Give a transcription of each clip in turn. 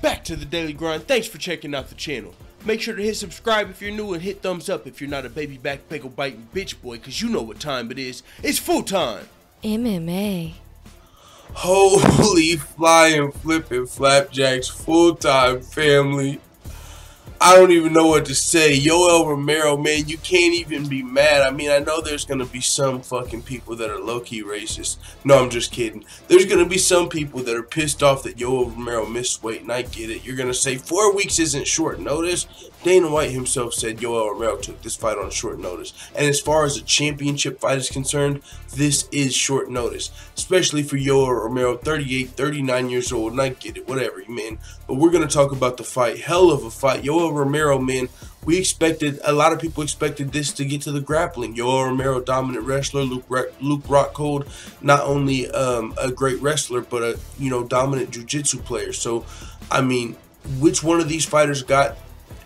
back to the Daily Grind. Thanks for checking out the channel. Make sure to hit subscribe if you're new and hit thumbs up if you're not a baby back pickle biting bitch boy, cause you know what time it is. It's full time. MMA. Holy flying flipping flapjacks, full-time family. I don't even know what to say. Yoel Romero, man, you can't even be mad. I mean, I know there's going to be some fucking people that are low-key racist. No, I'm just kidding. There's going to be some people that are pissed off that Yoel Romero missed weight, and I get it. You're going to say 4 weeks isn't short notice. Dana White himself said Yoel Romero took this fight on short notice. And as far as a championship fight is concerned, this is short notice. Especially for Yoel Romero, 38, 39 years old, and I get it, whatever, man. But we're going to talk about the fight. Hell of a fight. Yoel Romero, man, a lot of people expected this to get to the grappling. Yoel Romero, dominant wrestler. Luke Rockhold, not only a great wrestler, but a dominant jiu-jitsu player. So, I mean, which one of these fighters got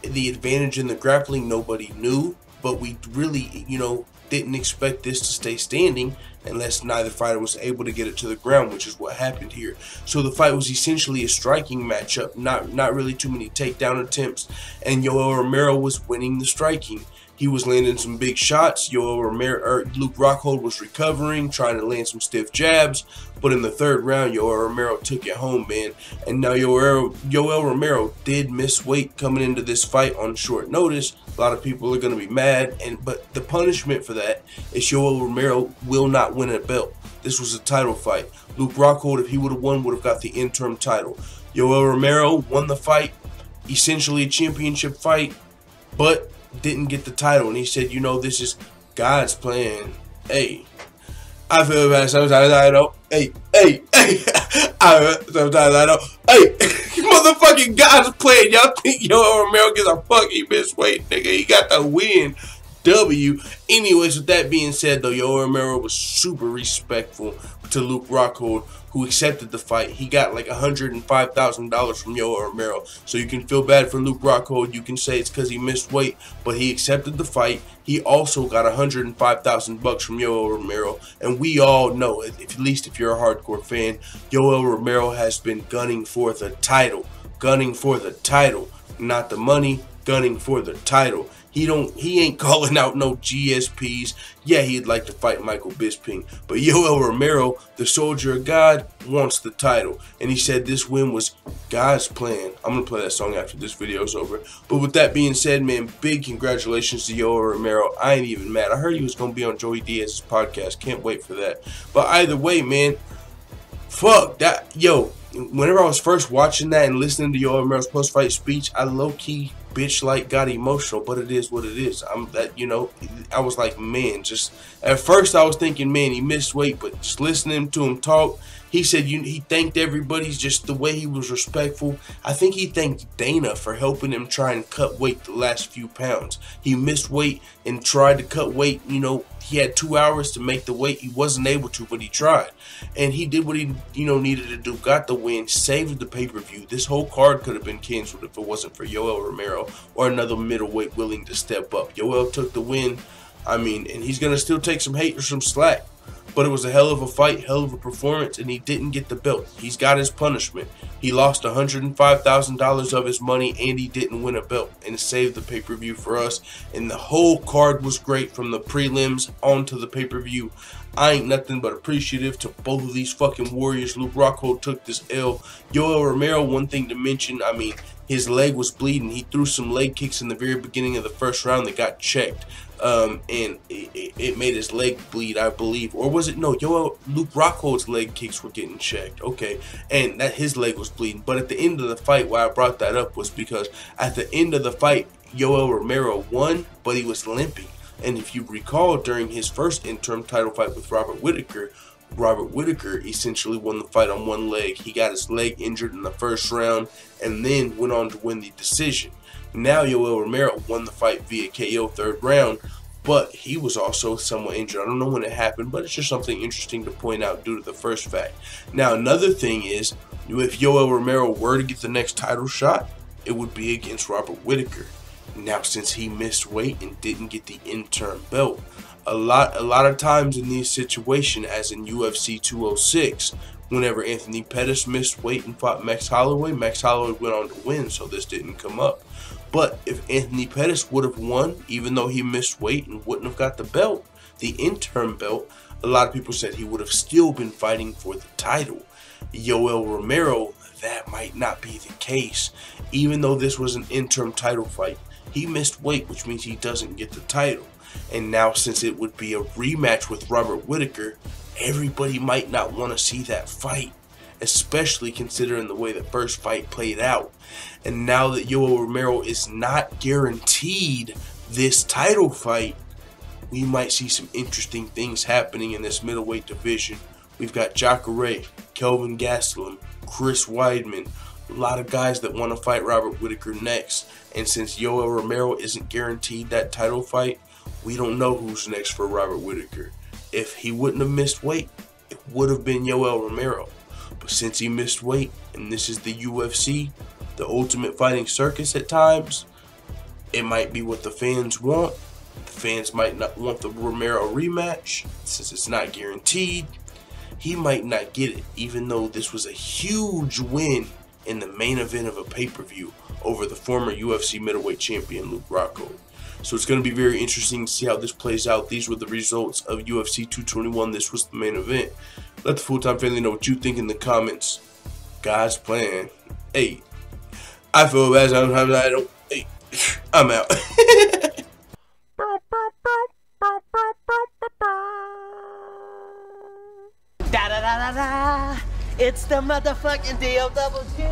the advantage in the grappling? Nobody knew, but we really, didn't expect this to stay standing unless neither fighter was able to get it to the ground, which is what happened here. So the fight was essentially a striking matchup, not really too many takedown attempts, and Yoel Romero was winning the striking. He was landing some big shots. Luke Rockhold was recovering, trying to land some stiff jabs. But in the third round, Yoel Romero took it home, man. And now Yoel Romero did miss weight coming into this fight on short notice. A lot of people are going to be mad, but the punishment for that is Yoel Romero will not win a belt. This was a title fight. Luke Rockhold, if he would have won, would have got the interim title. Yoel Romero won the fight, essentially a championship fight, but didn't get the title. And he said, this is God's plan. Hey, I feel bad sometimes, I know. Hey. Sometimes I know. Hey, motherfucking God's plan. Y'all think Yoel Romero gets a fucking miss weight, nigga? He got the win. W. Anyways, with that being said, though, Yoel Romero was super respectful to Luke Rockhold, who accepted the fight. He got like $105,000 from Yoel Romero. So you can feel bad for Luke Rockhold. You can say it's because he missed weight, but he accepted the fight. He also got $105,000 from Yoel Romero. And we all know, at least if you're a hardcore fan, Yoel Romero has been gunning for the title. Gunning for the title. Not the money, gunning for the title. He ain't calling out no GSPs. Yeah, he'd like to fight Michael Bisping, but Yoel Romero, the soldier of God, wants the title. And he said this win was God's plan. I'm going to play that song after this video's over. But with that being said, man, big congratulations to Yoel Romero. I ain't even mad. I heard he was going to be on Joey Diaz's podcast. Can't wait for that. But either way, man, fuck that. Yo, whenever I was first watching that and listening to Yoel Romero's post-fight speech, I low-key bitch-like got emotional, but it is what it is. I was like, man, just at first I was thinking, man, he missed weight, but just listening to him talk, he said he thanked everybody, just the way he was respectful. I think he thanked Dana for helping him try and cut weight the last few pounds. He missed weight and tried to cut weight. He had 2 hours to make the weight. He wasn't able to, but he tried. And he did what he needed to do. Got the win, saved the pay-per-view. This whole card could have been canceled if it wasn't for Yoel Romero or another middleweight willing to step up. Yoel took the win. And he's going to still take some hate or some slack. But it was a hell of a fight, hell of a performance, and he didn't get the belt. He's got his punishment. He lost $105,000 of his money, and he didn't win a belt, and saved the pay-per-view for us. And the whole card was great from the prelims on to the pay-per-view. I ain't nothing but appreciative to both of these fucking warriors. Luke Rockhold took this L. Yoel Romero, one thing to mention, his leg was bleeding. He threw some leg kicks in the very beginning of the first round that got checked. And it made his leg bleed, I believe. Or was it? No, Luke Rockhold's leg kicks were getting checked. Okay, and that his leg was bleeding. But at the end of the fight, why I brought that up was because at the end of the fight, Yoel Romero won, but he was limping. And if you recall, during his first interim title fight with Robert Whittaker essentially won the fight on one leg. He got his leg injured in the first round and then went on to win the decision. Now Yoel Romero won the fight via KO third round, but he was also somewhat injured. I don't know when it happened, but it's just something interesting to point out due to the first fact. Now, another thing is, if Yoel Romero were to get the next title shot, it would be against Robert Whittaker. Now, since he missed weight and didn't get the interim belt, a lot of times in these situations, as in UFC 206, Whenever Anthony Pettis missed weight and fought Max Holloway went on to win, so this didn't come up. But if Anthony Pettis would have won, even though he missed weight and wouldn't have got the belt, the interim belt, a lot of people said he would have still been fighting for the title. Yoel Romero, that might not be the case. Even though this was an interim title fight, he missed weight, which means he doesn't get the title. And now, since it would be a rematch with Robert Whittaker, everybody might not want to see that fight, especially considering the way the first fight played out. And now that Yoel Romero is not guaranteed this title fight, we might see some interesting things happening in this middleweight division. We've got Jacare, Kelvin Gastelum, Chris Weidman, a lot of guys that want to fight Robert Whittaker next. And since Yoel Romero isn't guaranteed that title fight, we don't know who's next for Robert Whittaker. If he wouldn't have missed weight, it would have been Yoel Romero. But since he missed weight, and this is the UFC, the Ultimate Fighting Circus at times, it might be what the fans want. The fans might not want the Romero rematch. Since it's not guaranteed, he might not get it, even though this was a huge win in the main event of a pay-per-view over the former UFC middleweight champion Luke Rockhold. So it's going to be very interesting to see how this plays out. These were the results of UFC 221. This was the main event. Let the full-time family know what you think in the comments. God's plan. Hey, I feel bad sometimes I don't. Hey, I'm out. Da da da da da. It's the motherfucking DOWG.